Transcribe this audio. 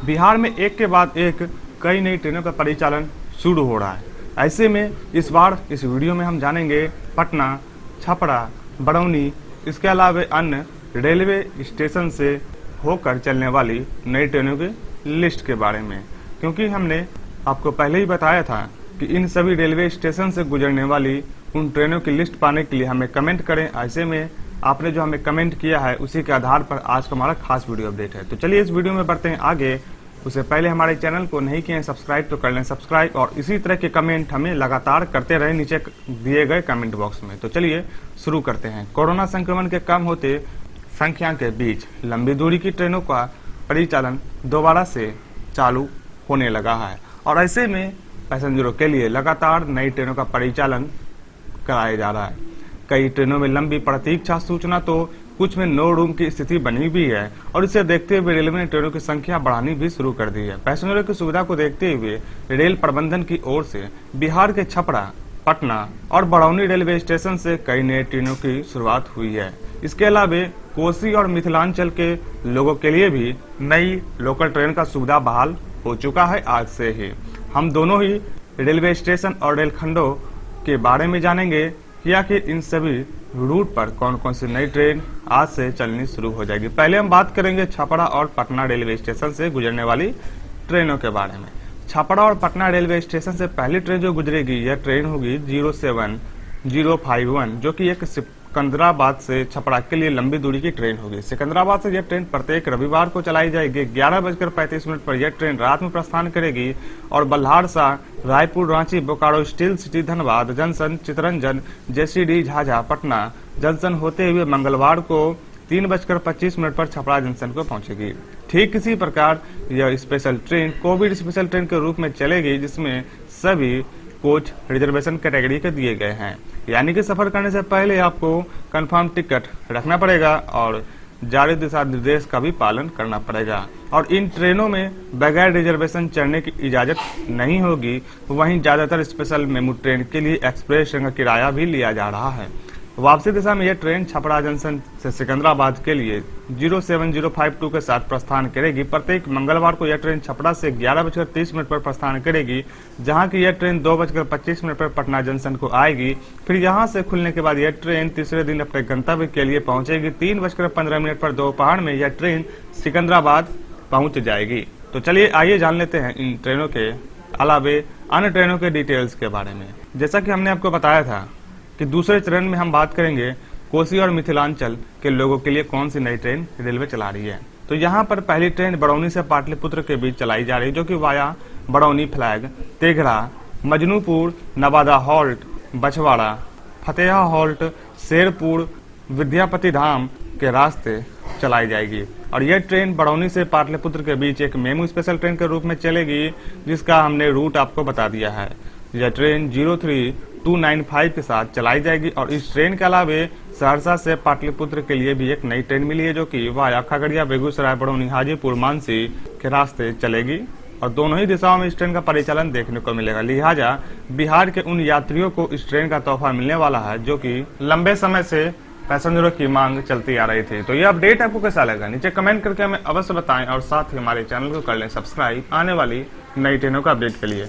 बिहार में एक के बाद एक कई नई ट्रेनों का परिचालन शुरू हो रहा है। ऐसे में इस बार इस वीडियो में हम जानेंगे पटना, छपरा, बरौनी, इसके अलावा अन्य रेलवे स्टेशन से होकर चलने वाली नई ट्रेनों की लिस्ट के बारे में, क्योंकि हमने आपको पहले ही बताया था कि इन सभी रेलवे स्टेशन से गुजरने वाली उन ट्रेनों की लिस्ट पाने के लिए हमें कमेंट करें। ऐसे में आपने जो हमें कमेंट किया है उसी के आधार पर आज का हमारा खास वीडियो अपडेट है। तो चलिए इस वीडियो में बढ़ते हैं आगे। उससे पहले हमारे चैनल को नहीं किए हैं सब्सक्राइब तो कर लें सब्सक्राइब, और इसी तरह के कमेंट हमें लगातार करते रहे नीचे दिए गए कमेंट बॉक्स में। तो चलिए शुरू करते हैं। कोरोना संक्रमण के कम होते संख्या के बीच लंबी दूरी की ट्रेनों का परिचालन दोबारा से चालू होने लगा है, और ऐसे में पैसेंजरों के लिए लगातार नई ट्रेनों का परिचालन कराया जा रहा है। कई ट्रेनों में लंबी प्रतीक्षा सूचना तो कुछ में नो रूम की स्थिति बनी भी है, और इसे देखते हुए रेलवे ने ट्रेनों की संख्या बढ़ानी भी शुरू कर दी है। पैसेंजरों की सुविधा को देखते हुए रेल प्रबंधन की ओर से बिहार के छपरा, पटना और बरौनी रेलवे स्टेशन से कई नई ट्रेनों की शुरुआत हुई है। इसके अलावा कोसी और मिथिलांचल के लोगों के लिए भी नई लोकल ट्रेन का सुविधा बहाल हो चुका है। आज से ही हम दोनों ही रेलवे स्टेशन और रेलखंडों के बारे में जानेंगे कि आखिर इन सभी रूट पर कौन कौन सी नई ट्रेन आज से चलनी शुरू हो जाएगी। पहले हम बात करेंगे छपरा और पटना रेलवे स्टेशन से गुजरने वाली ट्रेनों के बारे में। छपरा और पटना रेलवे स्टेशन से पहली ट्रेन जो गुजरेगी यह ट्रेन होगी 07051, जो कि एक सिकंदराबाद से छपरा के लिए लंबी दूरी की ट्रेन होगी। सिकंदराबाद से यह ट्रेन प्रत्येक रविवार को चलाई जाएगी। 11:35 पर यह ट्रेन रात में प्रस्थान करेगी, और Ballarshah, Raipur, Ranchi, Bokaro, steel city, Dhanbad junction, Chittaranjan, JCD, Jhajha, Patna junction होते हुए मंगलवार को 3:25 पर छपरा जंक्शन को पहुंचेगी। ठीक इसी प्रकार यह special train Covid special train के रूप में चलेगी, जिसमें सभी कोच रिजर्वेशन कैटेगरी के दिए गए हैं, यानी कि सफर करने से पहले आपको कंफर्म टिकट रखना पड़ेगा और जारी दिशा निर्देश का भी पालन करना पड़ेगा। और इन ट्रेनों में बगैर रिजर्वेशन चढ़ने की इजाजत नहीं होगी। वहीं ज्यादातर स्पेशल मेमू ट्रेन के लिए एक्सप्रेस ट्रेन का किराया भी लिया जा रहा है। वापसी दिशा में यह ट्रेन छपरा जंक्शन से सिकंदराबाद के लिए 07052 के साथ प्रस्थान करेगी। प्रत्येक मंगलवार को यह ट्रेन छपरा से 11:30 पर प्रस्थान करेगी, जहां की यह ट्रेन 2:25 पर पटना जंक्शन को आएगी। फिर यहां से खुलने के बाद यह ट्रेन तीसरे दिन अपने गंतव्य के लिए पहुंचेगी। 3:15 पर दोपहर में यह ट्रेन सिकंदराबाद पहुंच जाएगी। तो चलिए आइए जान लेते हैं इन ट्रेनों के अलावे अन्य ट्रेनों के डिटेल्स के बारे में। जैसा कि हमने आपको बताया था कि दूसरे चरण में हम बात करेंगे कोसी और मिथिलांचल के लोगों के लिए कौन सी नई ट्रेन रेलवे चला रही है। तो यहाँ पर पहली ट्रेन बरौनी से पाटलिपुत्र के बीच चलाई जा रही है, जो कि वाया बरौनी फ्लैग, तेघड़ा, मजनूपुर, नवादा हॉल्ट, बछवाड़ा, फतेहा हॉल्ट, शेरपुर, विद्यापति धाम के रास्ते चलाई जाएगी। और यह ट्रेन बरौनी से पाटलिपुत्र के बीच एक मेमू स्पेशल ट्रेन के रूप में चलेगी, जिसका हमने रूट आपको बता दिया है। यह ट्रेन 03295 के साथ चलाई जाएगी। और इस ट्रेन के अलावे सहरसा से पाटलिपुत्र के लिए भी एक नई ट्रेन मिली है, जो कि वाया खगड़िया, बेगूसराय, बरौनी, हाजीपुर, मानसी के रास्ते चलेगी, और दोनों ही दिशाओं में इस ट्रेन का परिचालन देखने को मिलेगा। लिहाजा बिहार के उन यात्रियों को इस ट्रेन का तोहफा मिलने वाला है, जो कि लंबे समय से पैसेंजरों की मांग चलती आ रही थी। तो ये अपडेट आपको कैसा लगा नीचे कमेंट करके हमें अवश्य बताएं, और साथ ही हमारे चैनल को कर लें सब्सक्राइब आने वाली नई ट्रेनों का अपडेट के लिए।